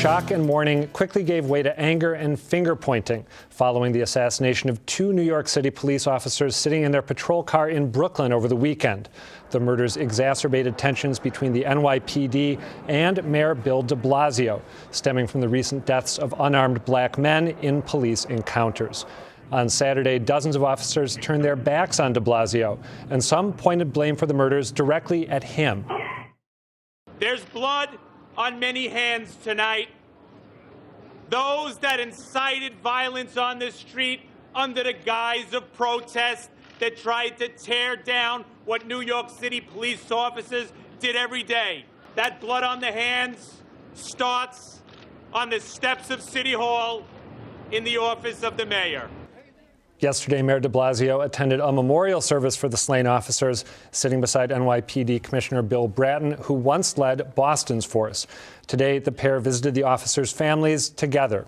shock and mourning quickly gave way to anger and finger-pointing following the assassination of two New York City police officers sitting in their patrol car in Brooklyn over the weekend. The murders exacerbated tensions between the NYPD and Mayor Bill de Blasio, stemming from the recent deaths of unarmed black men in police encounters. On Saturday, dozens of officers turned their backs on de Blasio, and some pointed blame for the murders directly at him. There's blood on many hands tonight. Those that incited violence on the street under the guise of protest, that tried to tear down what New York City police officers did every day. That blood on the hands starts on the steps of City Hall in the office of the mayor. Yesterday, Mayor de Blasio attended a memorial service for the slain officers, sitting beside NYPD Commissioner Bill Bratton, who once led Boston's force. Today, the pair visited the officers' families together.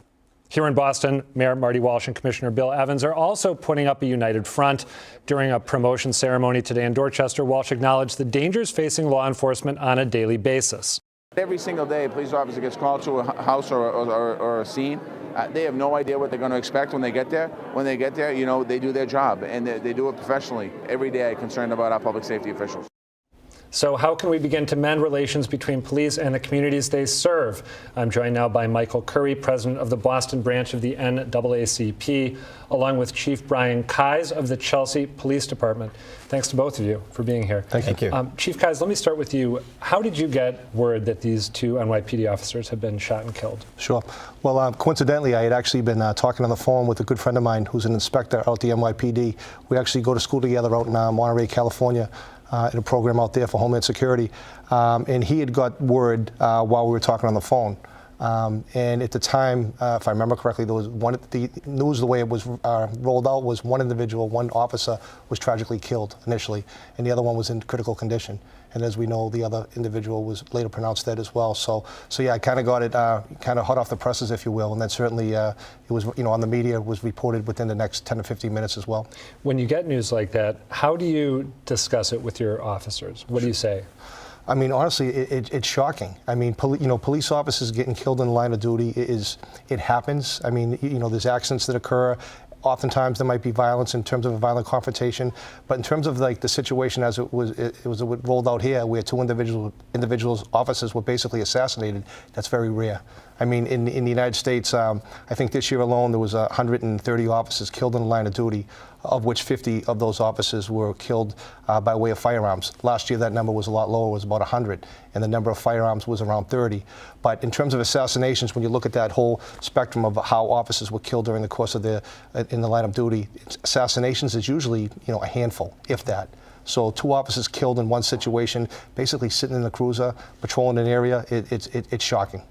Here in Boston, Mayor Marty Walsh and Commissioner Bill Evans are also putting up a united front. During a promotion ceremony today in Dorchester, Walsh acknowledged the dangers facing law enforcement on a daily basis. Every single day, a police officer gets called to a house or a scene. They have no idea what they're going to expect when they get there. When they get there, you know, they do their job, and they do it professionally. Every day I'm concerned about our public safety officials. So how can we begin to mend relations between police and the communities they serve? I'm joined now by Michael Curry, president of the Boston branch of the NAACP, along with Chief Brian Keyes of the Chelsea Police Department. Thanks to both of you for being here. Thank you. Chief Keyes, let me start with you. How did you get word that these two NYPD officers had been shot and killed? Sure. Well, coincidentally, I had actually been talking on the phone with a good friend of mine who's an inspector out at the NYPD. We actually go to school together out in Monterey, California. In a program out there for Homeland Security, and he had got word while we were talking on the phone. And at the time, if I remember correctly, there was the news, the way it was rolled out, was one officer was tragically killed initially, and the other one was in critical condition. And as we know, the other individual was later pronounced dead as well. So yeah, I kind of got it kind of hot off the presses, if you will. And then certainly it was, on the media, was reported within the next 10 to 15 minutes as well. When you get news like that, how do you discuss it with your officers? What do you say? I mean, honestly, it's shocking. I mean, police officers getting killed in the line of duty it happens. I mean, there's accidents that occur. Oftentimes there might be violence in terms of a violent confrontation, but in terms of like the situation as it was rolled out here, where two officers were basically assassinated, that's very rare. I mean, in the United States, I think this year alone there was 130 officers killed in the line of duty, of which 50 of those officers were killed by way of firearms. Last year that number was a lot lower, it was about 100, and the number of firearms was around 30. But in terms of assassinations, when you look at that whole spectrum of how officers were killed during the course of in the line of duty, assassinations is usually a handful, if that. So two officers killed in one situation, basically sitting in a cruiser, patrolling an area, it's shocking.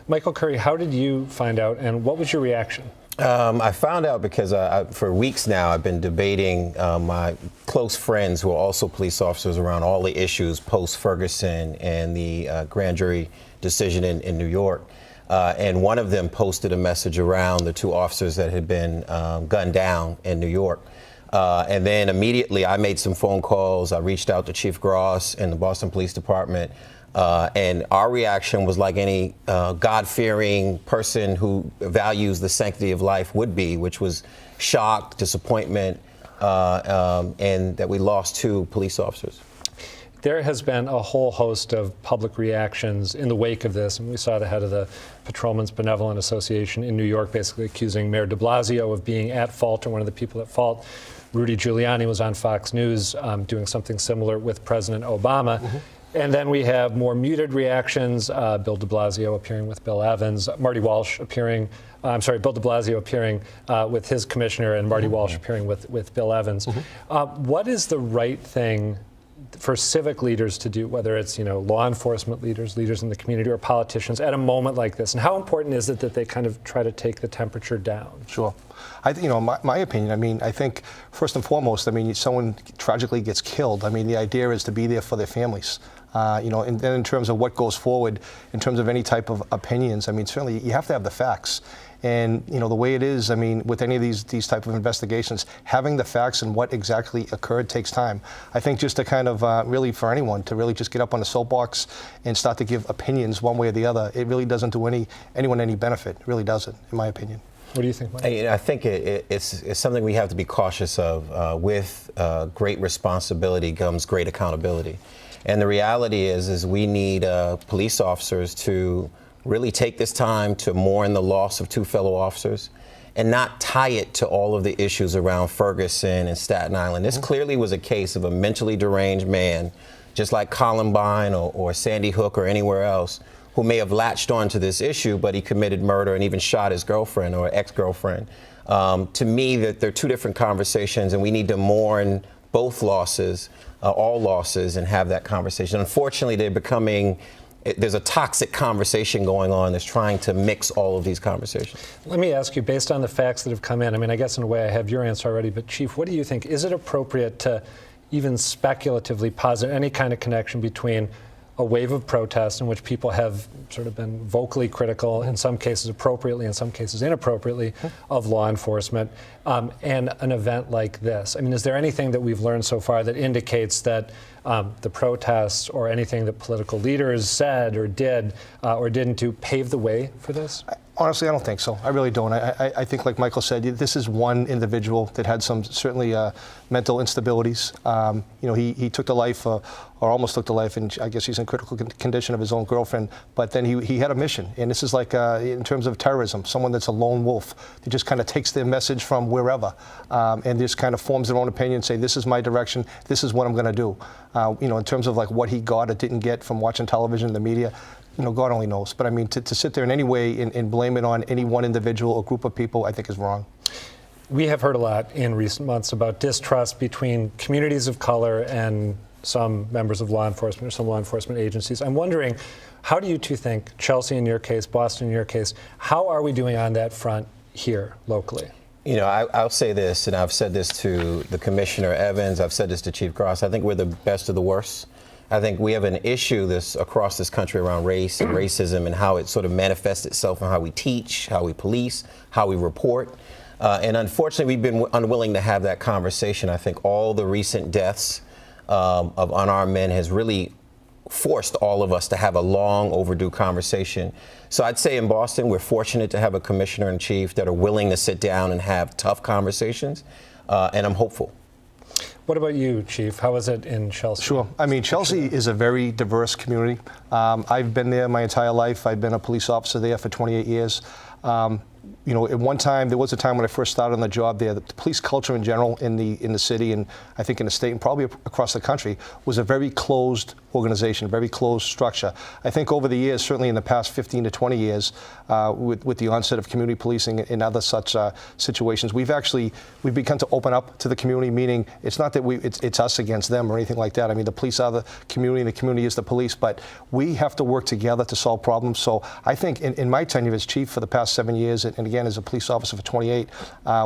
Michael Curry, how did you find out, and what was your reaction? I found out because for weeks now I've been debating my close friends who are also police officers around all the issues post-Ferguson and the grand jury decision in New York. And one of them posted a message around the two officers that had been gunned down in New York. And then immediately I made some phone calls. I reached out to Chief Gross and the Boston Police Department. And our reaction was like any God-fearing person who values the sanctity of life would be, which was shock, disappointment, and that we lost two police officers. There has been a whole host of public reactions in the wake of this, and we saw the head of the Patrolmen's Benevolent Association in New York basically accusing Mayor de Blasio of being at fault, or one of the people at fault. Rudy Giuliani was on Fox News doing something similar with President Obama. Mm-hmm. And then we have more muted reactions, Bill de Blasio appearing with Bill Evans, Marty Walsh appearing, Bill de Blasio appearing with his commissioner, and Marty Walsh appearing with Bill Evans. Mm-hmm. What is the right thing for civic leaders to do, whether it's law enforcement leaders in the community, or politicians at a moment like this? And how important is it that they kind of try to take the temperature down? Sure. I think, my opinion, I mean, I think first and foremost, I mean, someone tragically gets killed. I mean, the idea is to be there for their families. And then in terms of what goes forward, in terms of any type of opinions, I mean, certainly you have to have the facts. And the way it is, I mean, with any of these type of investigations, having the facts and what exactly occurred takes time. I think just to kind of really for anyone to really just get up on the soapbox and start to give opinions one way or the other, it really doesn't do anyone any benefit. It really doesn't, in my opinion. What do you think, Mike? I think it's something we have to be cautious of. With great responsibility comes great accountability. And the reality is we need police officers to really take this time to mourn the loss of two fellow officers and not tie it to all of the issues around Ferguson and Staten Island. This clearly was a case of a mentally deranged man, just like Columbine or Sandy Hook or anywhere else, who may have latched onto this issue, but he committed murder and even shot his girlfriend or ex-girlfriend. To me, that they're two different conversations, and we need to mourn both losses, all losses, and have that conversation. Unfortunately, there's a toxic conversation going on that's trying to mix all of these conversations. Let me ask you, based on the facts that have come in, I mean, I guess in a way I have your answer already, but Chief, what do you think? Is it appropriate to even speculatively posit any kind of connection between a wave of protests in which people have sort of been vocally critical, in some cases appropriately, in some cases inappropriately, of law enforcement, and an event like this? I mean, is there anything that we've learned so far that indicates that the protests or anything that political leaders said or did or didn't do paved the way for this? Honestly, I don't think so. I really don't. I think, like Michael said, this is one individual that had some certainly mental instabilities. He took the life, or almost took the life, and I guess he's in critical condition of his own girlfriend. But then he had a mission, and this is like in terms of terrorism, someone that's a lone wolf that just kind of takes their message from wherever, and just kind of forms their own opinion, say this is my direction, this is what I'm going to do. In terms of like what he got or didn't get from watching television, the media. God only knows. But I mean, to sit there in any way and blame it on any one individual or group of people, I think is wrong. We have heard a lot in recent months about distrust between communities of color and some members of law enforcement or some law enforcement agencies. I'm wondering, how do you two think, Chelsea in your case, Boston in your case, how are we doing on that front here locally? I'll say this, and I've said this to the Commissioner Evans, I've said this to Chief Cross, I think we're the best of the worst. I think we have an issue across this country around race and racism and how it sort of manifests itself in how we teach, how we police, how we report. And unfortunately, we've been unwilling to have that conversation. I think all the recent deaths of unarmed men has really forced all of us to have a long overdue conversation. So I'd say in Boston, we're fortunate to have a commissioner and chief that are willing to sit down and have tough conversations, and I'm hopeful. What about you, Chief? How is it in Chelsea? Sure. I mean, Chelsea is a very diverse community. I've been there my entire life. I've been a police officer there for 28 years. At one time, there was a time when I first started on the job there, the police culture in general in the city, and I think in the state and probably across the country, was a very closed organization, a very closed structure. I think over the years, certainly in the past 15 to 20 years, with the onset of community policing and other such situations, we've begun to open up to the community, meaning it's not that it's us against them or anything like that. I mean, the police are the community and the community is the police, but we have to work together to solve problems. So I think in my tenure as chief for the past 7 years, and again as a police officer for 28,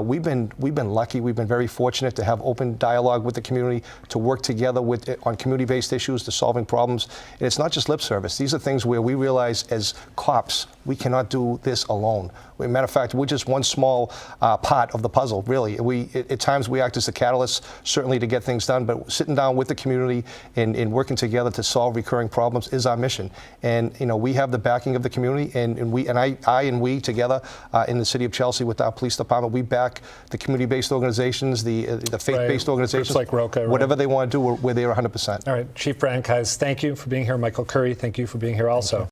we've been lucky. We've been very fortunate to have open dialogue with the community, to work together on community-based issues, to solving problems. And it's not just lip service. These are things where we realize as cops, we cannot do this alone. As a matter of fact, we're just one small part of the puzzle, really. At times we act as the catalyst, certainly to get things done, but sitting down with the community and working together to solve recurring problems is our mission. And we have the backing of the community, and I together in the city of Chelsea with our police department, we back the community-based organizations, the faith-based organizations, groups like Roca, whatever they want to do, we're there 100%. All right, Chief Brandeis, thank you for being here. Michael Curry, thank you for being here also.